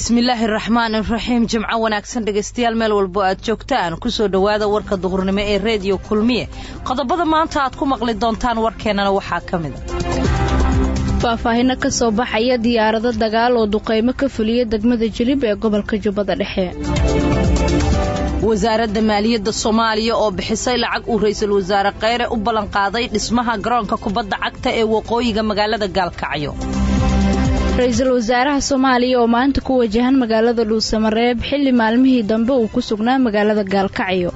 bismillaahi raxmaani raxiim jimco wanaagsan dhegaystayaal meel walbo aad joogtaan ku soo dhawaada warka duhurnimo ee radio kulmiye qodobada maanta aad ku maqli doontaan warkeenana waxaa ka mid faahfaahin ka soo baxaya diyaarado dagaal oo duqeymo ka fuliya degmada Jilib ee gobolka Jubbada Dhexe wasaaradda maaliyadda Soomaaliya oo bixisay lacag uu ra'iisul wasaare Kheyre u ballan qaaday dhismaha garoonka kubadda cagta ee waqooyiga magaalada Gaalkacyo ra'iisul wasaaraha Soomaaliya oo maanta ku wajahan magaalada Dhuusamareeb xilli maalmihii dambe uu ku sugnaa magaalada Gaalkacyo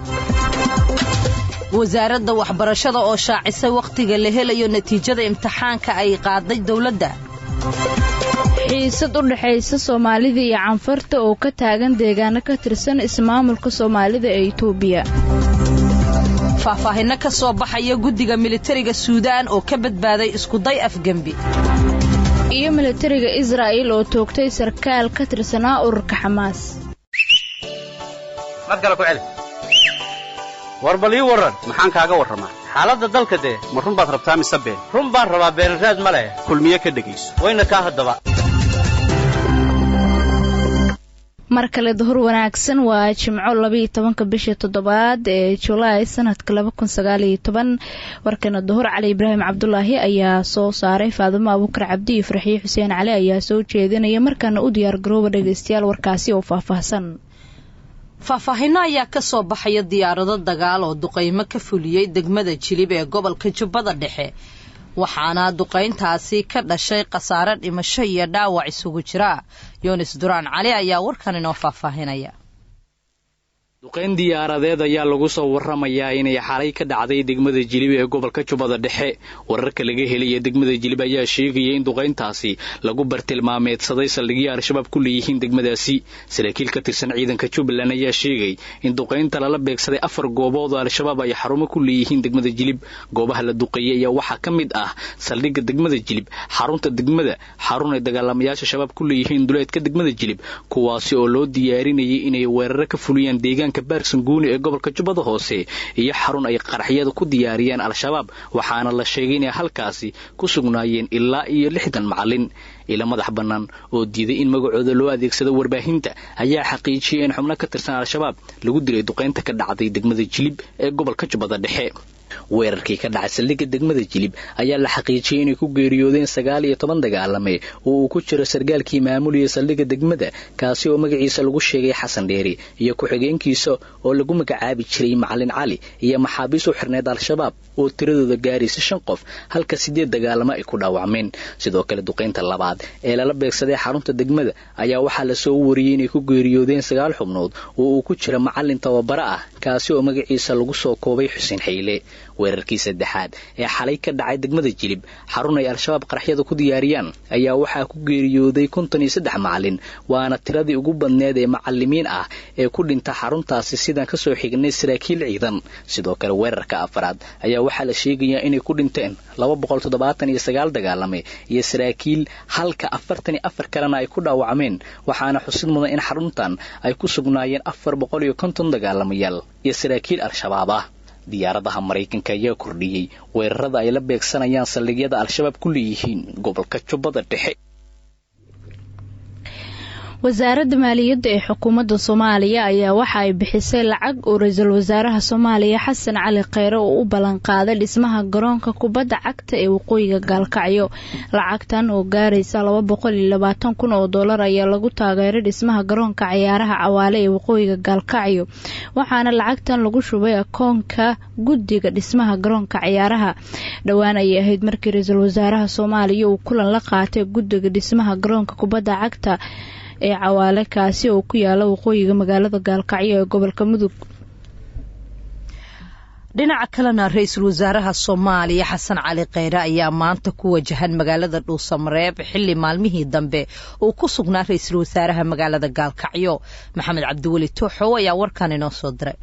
wasaaradda waxbarashada oo shaacisay waqtiga la helayo natiijada imtixaanka ay qaaday dawladda xiisad u dhaxaysa Soomaalida iyo Canfarta oo ka taagan deegaano ka tirsan ismaamulka Soomaalida ee Itoobiya faahfaahin ka soo baxaya guddiga militariga Suudaan oo ka badbaaday isku day afgambi iyo militariga Israa'iil oo toogtay sarkaal ka tirsanaa ururka Xamaas madkala ku celi warbali waran maxaan kaaga waramaa xaaladda dalka ma run baad rabtaa mise been run baan rabaa beenraad ma leh kulmiye ka dhageyso wayna ka hadaba markale duhur wanaagsan waa Jimco 12 bisha 7 ee July sanadka 2019 warkana duhur Cali Ibraahim Cabdullaahi ayaa soo saaray Faadimo Abuukar Cabdi iyo Farxiyo Xuseen Cali ayaa soo jeedinaya markana u diyaar garooba dhageystayaal warkaasi oo faahfaahsan faahfaahinno ayaa ka soo baxaya diyaarado dagaal oo duqeymo ka fuliyay degmada Jilib ee gobolka Jubbada Dhexe waxaana duqeyntaasi ka dhashay khasaare dhimasho iyo dhaawac isugu jira Yoonis Duraan Cali ayaa warkan inoo faahfaahinaya duqeyn diyaaradeed ayaa lagu soo waramayaa inay xalay ka dhacday degmada Jilib ee gobolka Jubbada Dhexe wararka laga helay degmada Jilib ayaa sheegaya in duqeyntaasi lagu bartilmaameedsaday saldhigyo Al-Shabaab ku leeyihiin degmadaasi saraakiil ka tirsan ciidanka Jubbaland ayaa sheegay in duqeynta lala beegsaday 4 goobood oo Al-Shabaab ay xarumo ku leeyihiin degmada Jilib goobaha la duqeeyay ayaa waxa ka mid ah saldhigga degmada Jilib xarunta degmada xarun ay dagaalamayaasha Shabaab ku leeyihiin duleedka degmada Jilib kuwaasi oo loo diyaarinayay inay weerar ka fuliyaan deegaanka Baarsanguuni ee gobolka Jubbada Hoose iyo xarun ay qaraxyada ku diyaariyaan Al-Shabaab waxaana la sheegay in halkaasi ku sugnaayeen ilaa iyo 60 macallin ila madax banaan oo diiday in magacooda loo adeegsado warbaahinta ayaa xaqiijiyay in xubno ka tirsan Al-Shabaab lagu dilay duqeynta ka dhacday degmada Jilib ee gobolka Jubbada Dhexe weerarkii ka dhacay saldhigga degmada Jilib ayaa la xaqiijiyay inay ku geeriyoodeen 19 dagaalame oo uu ku jiro sargaalkii maamulaya saldhigga degmada kaasi oo magaciisa lagu sheegay Xasan Dheeri iyo ku-xigeenkiisa oo lagu magacaabi jiray Macallin Cali iyo maxaabiis u xirneed Al-Shabaab oo tiradooda gaaraysa 5 qof halka 8 dagaalame ay ku dhaawacmeen sidoo kale duqeynta labaad ee lala beegsaday xarunta degmada ayaa waxa la soo wariyay inay ku geeriyoodeen 9 xubnood oo uu ku jiro macallin tababaro ah kaasi oo magaciisa lagu soo koobay Xuseen Xeyle weerarkii saddexaad ee xalay ka dhacay degmada Jilib xarun ay Al-Shabaab qaraxyada ku diyaariyaan ayaa waxa ku geeriyooday 53 macallin waana tiradii ugu badneed ee macallimiin ah ee ku dhinta xaruntaasi sidan ka soo xignay saraakiil ciidan sidoo kale weerarka afraad ayaa waxa la sheegayaa inay ku dhinteen 279 dagaalame iyo saraakiil halka 44 kalena ay ku dhaawacmeen waxaana xusid mudan in xaruntan ay ku sugnaayeen 450 dagaalamayaal iyo saraakiil Al-Shabaab ah diyaaradaha Mareykanka ayaa kordhiyay weerarada ay la beegsanayaan saldhigyada Al-Shabaab ku leeyihiin gobolka Jubbada Dhexe wasaaradda maaliyadda ee xukuumadda Soomaaliya ayaa waxa ay bixisay lacag uu ra'iisul wasaaraha Soomaaliya Xasan Cali Kheyre oo u ballan qaaday dhismaha garoonka kubadda cagta ee waqooyiga Gaalkacyo lacagtan oo gaaraysa 220,000 oo dollar ayaa lagu taageeray dhismaha garoonka ciyaaraha Cawaale ee waqooyiga Gaalkacyo waxaana lacagtan lagu shubay akoonka guddiga dhismaha garoonka ciyaaraha dhawaan ay ahayd markii ra'iisul wasaaraha Soomaaliya uu kulan la qaatay guddiga dhismaha garoonka kubadda cagta ee Cawaale kaasi oo ku yaala waqooyiga magaalada Gaalkacyo ee gobolka Mudug dhinaca kalena ra'iisul wasaaraha Soomaaliya Xasan Cali Kheyre ayaa maanta ku wajahan magaalada Dhuusamareeb xilli maalmihii dambe uu ku sugnaa ra'iisul wasaaraha magaalada Gaalkacyo Maxamed Cabdiwali Tooxow ayaa warkan inoo soo diray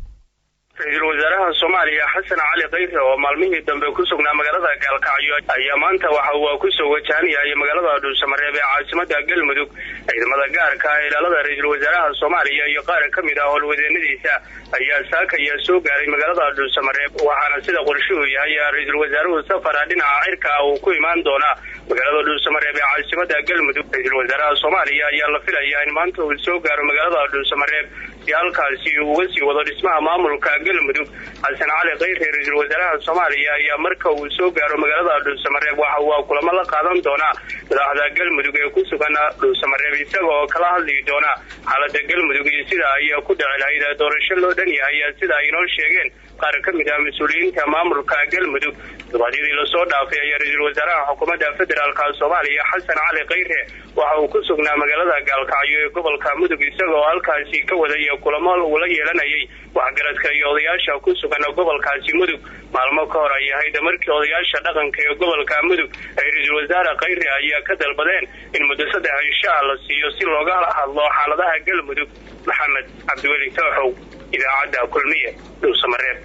ra'iisul wasaaraha Soomaaliya Xasan Cali Kheyre oo maalmihii dambe ku sugnaa magaalada Gaalkacyo ayaa maanta waxa uu ku soo wajahanayay magaalada Dhuusamareeb ee caasimadda Galmudug ciidamada gaarka ah ilaalada ra'iisul wasaaraha Soomaaliya iyo qaar ka mid ah howlwadeennadiisa ayaa saakaya soo gaaray magaalada Dhuusamareeb waxaana sida qorshuhu yahay ra'iisul wasaaruhu safar dhinaca cirka uu ku imaan doona magaalada dhuusamareeb ee caasimada galmudug. ra-iisul wasaaraha soomaaliya ayaa la filayaa in maanta uu soo gaaro magaalada dhuusamareeb si halkaasi uu uga sii wado dhismaha maamulka galmudug. xasan cali khayre ra-iisul wasaaraha soomaaliya ayaa marka uu soo gaaro magaalada dhuusamareeb waxa uu kulamo la qaadan doonaa madaxda galmudug ee ku sugan dhuusamareeb isagoo kala hadli doona xaalada galmudug iyo sida ay ku dhici lahayd doorasho loo dhan yahay sida ay inoo sheegeen qaar ka mid ah mas-uuliyiinta maamulka galmudug. toddobaadyadii lasoo dhaafay ayaa ra-iisul wasaaraha xukuumadda federaalka soomaaliya xasan cali khayre waxa uu ku sugnaa magaalada gaalkacyo ee gobolka mudug isagoo halkaasi ka wadaya kulamo ula yeelanayay waxgaradka iyo odayaasha ku sugan gobolkaasi mudug. maalmo ka hor ay ahayd markii odayaasha dhaqanka ee gobolka mudug ay ra-iisul wasaare khayre ayaa ka dalbadeen in muddo 3 cisho la siiyo si looga hadlo xaaladaha galmudug. maxamed cabdiweli tooxow, idaacadda kulmiye, dhuusamareeb.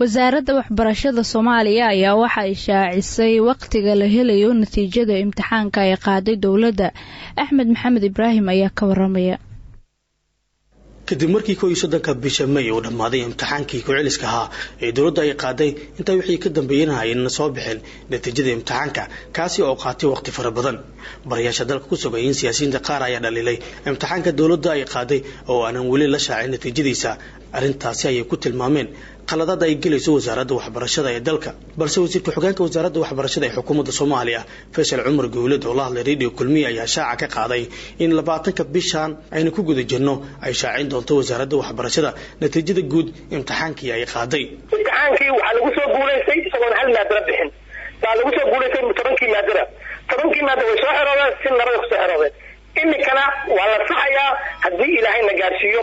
wasaaradda waxbarashada Soomaaliya ayaa waxa ay shaacisay waqtiga la helayo natiijada imtixaanka ay qaaday dawladda. Axmed Maxamed Ibraahim ayaa ka waramaya. kadib markii 13 bisha May uu dhamaaday imtixaankii ku celiska ahaa ee dawladda ay qaaday inta wixii ka dambeeyay in soo bixin natiijada imtixaanka kaasi oo qaatay waqti fara badan. barayaasha dalka ku sugayeen siyaasiyiinta qaar ayaa dhalilay imtixaanka dawladda ay qaaday oo aanan wali la shaacin natiijadiisa. arrintaasi ay ku tilmaameen qaladada ay galayso wasaaradda waxbarashada ee dalka. balse wasiirka xoggaanka wasaaradda waxbarashada ee xukuumadda Soomaaliya Faysal Cumar Gowlad oo la hadlay radio Kulmiye ayaa shaaca ka qaaday in 20 bishan aynu ku guda jirno ay shaacin doonto wasaaradda waxbarashada natiijada guud imtixaankii ay qaaday. imtixaankii waxa lagu soo guuleystay isagoo hal maadada bixin. baa lagu soo guuleystay 10 maadada. 10 maadada way soo xirooday si nabad ku soo xirooday. imikana waa la saxayaa haddii Ilaahay na gaarsiiyo.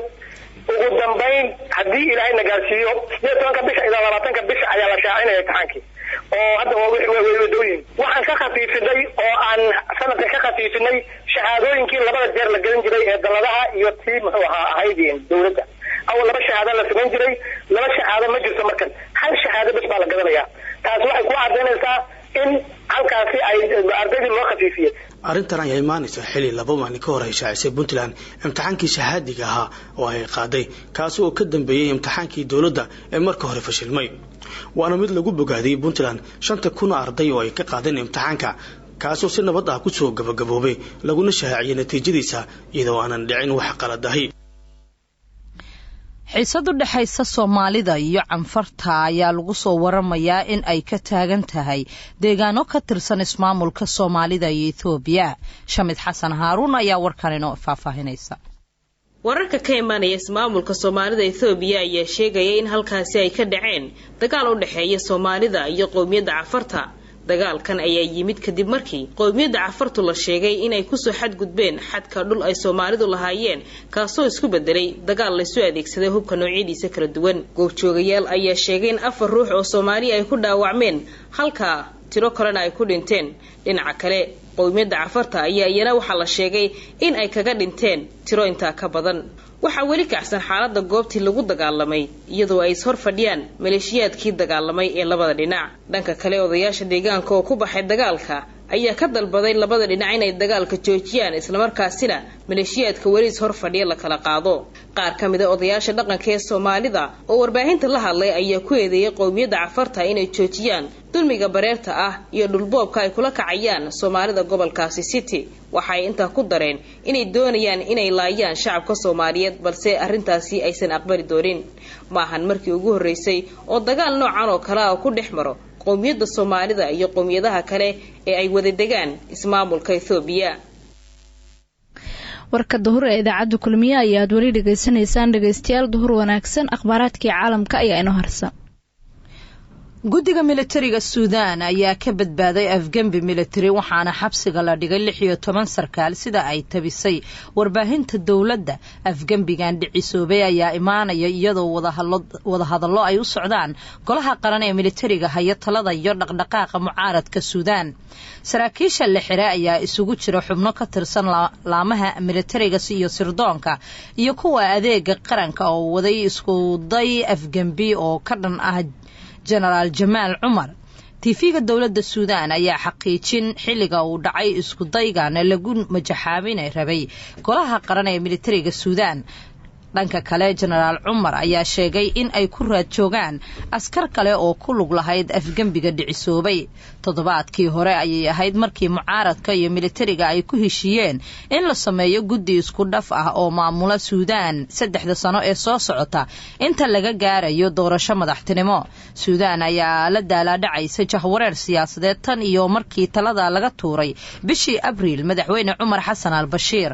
ugu dambayn haddii Ilaahay na gaarsiiyo 18 bisha ilaa 20 bisha ayaa la shaacinaya imtixaankii oo hadda way dooyin. waxaan ka khafiifinay oo aan sanadka ka khafiifinay shahaadooyinkii labada jeer la gelin jiray ee daladaha iyo tii muxuu ahaydeen dawladda. aw laba shahaado la sameyn jiray, laba shahaado ma jirto markan hal shahaado bas baa la gadanayaa. taas waxay ku cadeynaysaa in halkaasi ay ardaydii loo khafiifiyay. arrintan ayaa imaanaysa xilli 2 maalin ka hor ay shaacisay Puntland imtixaankii shahaadiga ahaa oo ay qaaday kaasi oo ka dambeeyay imtixaankii dawladda ee marka hore fashilmay. waana mid lagu bogaadiyay Puntland 5,000 arday oo ay ka qaadeen imtixaanka kaasoo si nabad ah ku soo gabagaboobay laguna shaaciyay natiijadiisa iyadoo aanan dhicin wax qalad ahi. xiisad u dhaxaysa Soomaalida iyo Canfarta ayaa lagu soo waramayaa in ay ka taagan tahay deegaano ka tirsan ismaamulka Soomaalida iyo Itoobiya. Shamid Xasan Haaruun ayaa warkan inoo faahfaahinaysa. wararka ka imaanaya ismaamulka Soomaalida Itoobiya ayaa sheegaya in halkaasi ay ka dhaceen dagaal u dhaxeeya Soomaalida iyo qowmiyadda Canfarta. dagaalkan ayaa yimid kadib markii qowmiyadda Canfartu la sheegay inay ku soo xadgudbeen xadka dhul ay Soomaalidu lahaayeen kaasoo isku bedelay dagaal la soo adeegsaday hubka noocyadiisa kala duwan. goobjoogayaal ayaa sheegay in 4 ruux oo Soomaali ay ku dhaawacmeen halka tiro kalena ay ku dhinteen. dhinaca kale qowmiyadda Canfarta ayaa iyana waxa la sheegay in ay kaga dhinteen tiro inta ka badan. waxa weli kacsan xaaladda goobtii lagu dagaalamay iyadoo ay hor fadhiyaan maleeshiyaadkii dagaalamay ee labada dhinac. dhanka kale odayaasha deegaanka oo ku baxay dagaalka ayaa ka dalbaday labada dhinac inay dagaalka joojiyaan isla markaasina maleeshiyaadka weli hor fadhiya la kala qaado. qaar ka mid ah odayaasha dhaqanka ee Soomaalida oo warbaahinta la hadlay ayaa ku eedeeyay qowmiyadda Canfarta inay joojiyaan dulmiga bareerta ah iyo dhulboobka ay kula kacayaan Soomaalida gobolkaasi City. waxay inta ku dareen inay doonayaan inay laayaan shacabka Soomaaliyeed balse arrintaasi aysan aqbali doonin. maahan markii ugu horeysay oo dagaal noocan oo kala ah ku dhexmaro qowmiyadda Soomaalida iyo qowmiyadaha kale ee ay wada degaan ismaamulka Itoobiya. warka duhur ee idaacadda Kulmiye ayaad wali dhageysanaysaan. dhageystayaal duhur wanaagsan. akhbaaraadkii caalamka ayaa inoo harsan. guddiga militariga Suudaan ayaa ka badbaaday afgembi militari waxaana xabsiga la dhigay 16 sarkaal sida ay tabisay warbaahinta dawladda. afgembigan dhicisoobay ayaa imaanaya iyadoo wada hadallo ay u socdaan golaha qaran ee militariga haya talada iyo dhaqdhaqaaqa mucaaradka Suudaan. saraakiisha la xiray ayaa isugu jira xubno ka tirsan laamaha militariga iyo sirdoonka iyo kuwa adeega qaranka oo waday isku day afgembi oo ka dhan ah General Jamal Umar. TV-ga dawladda Suudaan ayaa xaqiijin xilliga uu dhacay isku daygan lagu majaxaabinay rabay golaha qaran ee militariga Suudaan. dhanka kale jenaraal cumar ayaa sheegay in ay ku raad joogaan askar kale oo ku lug lahayd afgembiga dhicisoobay toddobaadkii hore ayay ahayd markii mucaaradka iyo militariga ay ku heshiiyeen in la sameeyo guddi isku dhaf ah oo maamula suudaan 3 sano ee soo socota inta laga gaarayo doorasho madaxtinimo suudaan ayaa la daalaadhacaysa jahwareer siyaasadeed tan iyo markii talada laga tuuray bishii abriil madaxweyne cumar xasan al-bashiir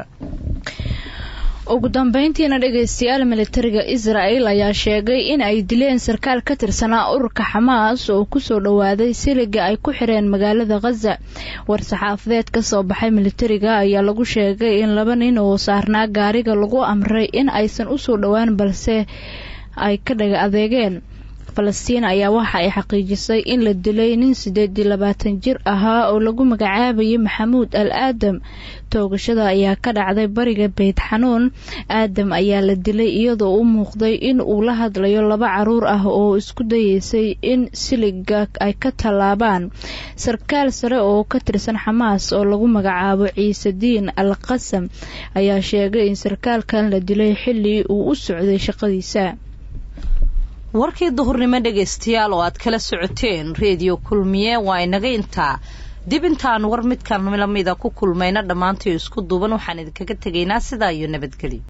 ugu dambeyntiina dhageystayaal militariga Israel ayaa sheegay in ay dileen sarkaal ka tirsanaa ururka Xamaas oo ku soo dhawaaday siliga ay ku xireen magaalada Gaza war-saxaafadeed ka soo baxay militariga ayaa lagu sheegay in 2 nin oo saarnaa gaariga lagu amray in aysan u soo dhawaan balse ay ka dhaga adeegeen Falastiin ayaa waxa ay xaqiijisay in la dilay nin 28 jir ahaa oo lagu magacaabayay Maxamuud al-Aadam toogashada ayaa ka dhacday bariga Beit Xanuun Aadam ayaa la dilay iyadoo uu muuqday in uu la hadlayo 2 caruur ah oo isku dayeysay in siliga ay ka talaabaan sarkaal sare oo ka tirsan Xamaas oo lagu magacaabo Ciise Diin al-Qasam ayaa sheegay in sarkaalkan la dilay xilli uu u socday shaqadiisa warkii duhurnimo dhageystayaal oo aad kala socoteen radio kulmiye waa inaga intaa dib intaan war midkan lamida ku kulmayna dhamaantii isku duuban waxaan idinkaga tegaynaa sidaa iyo nabadgelyo